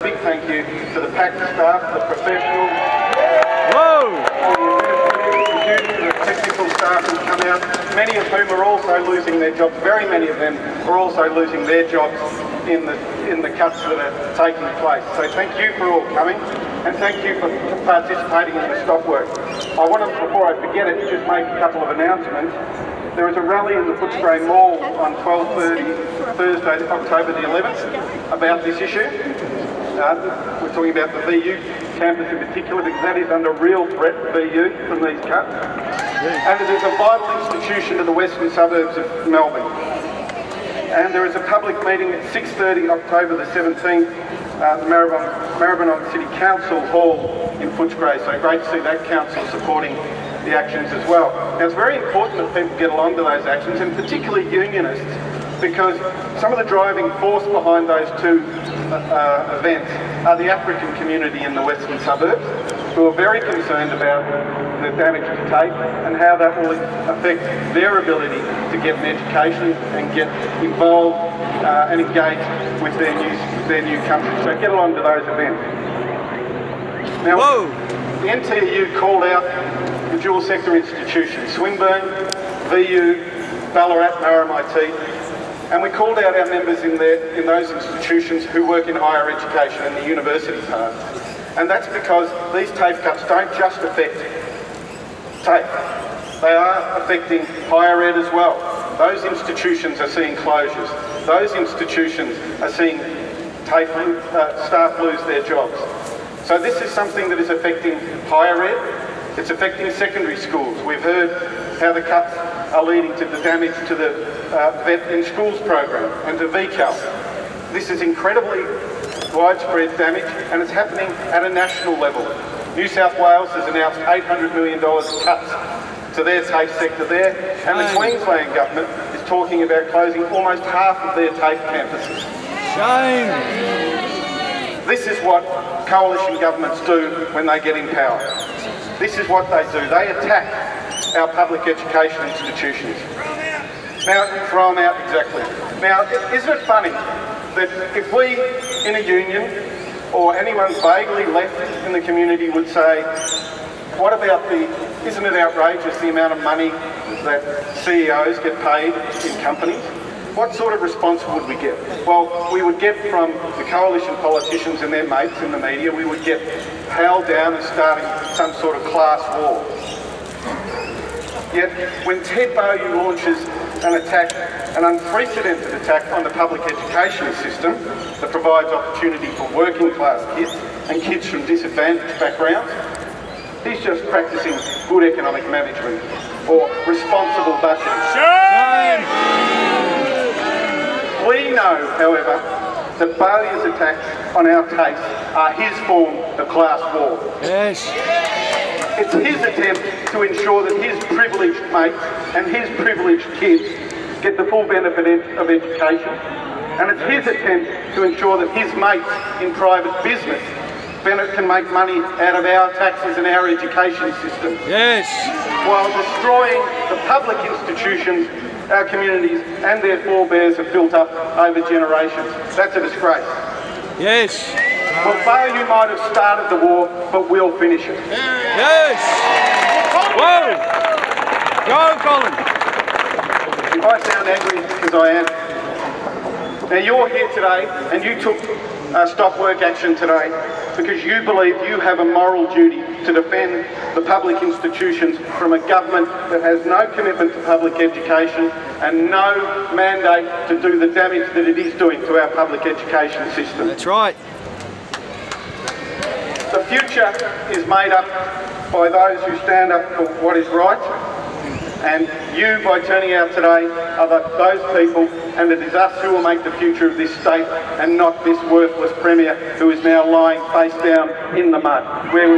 Big thank you to the PAC staff, the professionals, the technical staff who come out, many of whom are also losing their jobs. Very many of them are also losing their jobs in the cuts that are taking place. So thank you for all coming, and thank you for participating in the stop work. I want to, before I forget it, just make a couple of announcements. There is a rally in the Footscray Mall on 12:30 Thursday, October the 11th, about this issue. We're talking about the VU campus in particular, because that is under real threat, VU, from these cuts. And it is a vital institution to the western suburbs of Melbourne. And there is a public meeting at 6:30 October the 17th, the Maribyrnong City Council Hall in Footscray. So great to see that council supporting the actions as well. Now it's very important that people get along to those actions, and particularly unionists, because some of the driving force behind those two events are the African community in the western suburbs, who are very concerned about the damage to Tafe and how that will affect their ability to get an education and get involved and engage with their new country. So get along to those events. Now, the NTEU called out the dual sector institutions, Swinburne, VU, Ballarat, RMIT, and we called out our members in those institutions who work in higher education and the university part. And that's because these TAFE cuts don't just affect TAFE, they are affecting higher ed as well. Those institutions are seeing closures. Those institutions are seeing TAFE staff lose their jobs. So this is something that is affecting higher ed, it's affecting secondary schools. We've heard how the cuts are leading to the damage to the Vet in Schools program and to VCAL. This is incredibly widespread damage, and it's happening at a national level. New South Wales has announced $800 million cuts to their TAFE sector there, and the Queensland government is talking about closing almost half of their TAFE campuses. Shame! This is what coalition governments do when they get in power. This is what they do. They attack our public education institutions. Now, throw them out, exactly. Now, isn't it funny that if we, in a union, or anyone vaguely left in the community would say, what about isn't it outrageous the amount of money that CEOs get paid in companies? What sort of response would we get? Well, we would get from the coalition politicians and their mates in the media, we would get howled down as starting some sort of class war. Yet, when Ted Bowie launches an attack, an unprecedented attack on the public education system that provides opportunity for working class kids and kids from disadvantaged backgrounds, he's just practising good economic management or responsible budgeting. We know, however, that Bowie's attacks on our TAFE are his form of class war. Yes. It's his attempt to ensure that his privileged mates and his privileged kids get the full benefit of education, and it's his attempt to ensure that his mates in private business can make money out of our taxes and our education system. Yes. While destroying the public institutions our communities and their forebears have built up over generations. That's a disgrace. Yes. Well, Bowie might have started the war, but we'll finish it. Yes. Whoa. Go, Colin. If I sound angry, because I am. Now you're here today, and you took stop work action today because you believe you have a moral duty to defend the public institutions from a government that has no commitment to public education and no mandate to do the damage that it is doing to our public education system. That's right. The future is made up by those who stand up for what is right, and you, by turning out today, are those people, and it is us who will make the future of this state and not this worthless Premier who is now lying face down in the mud. Where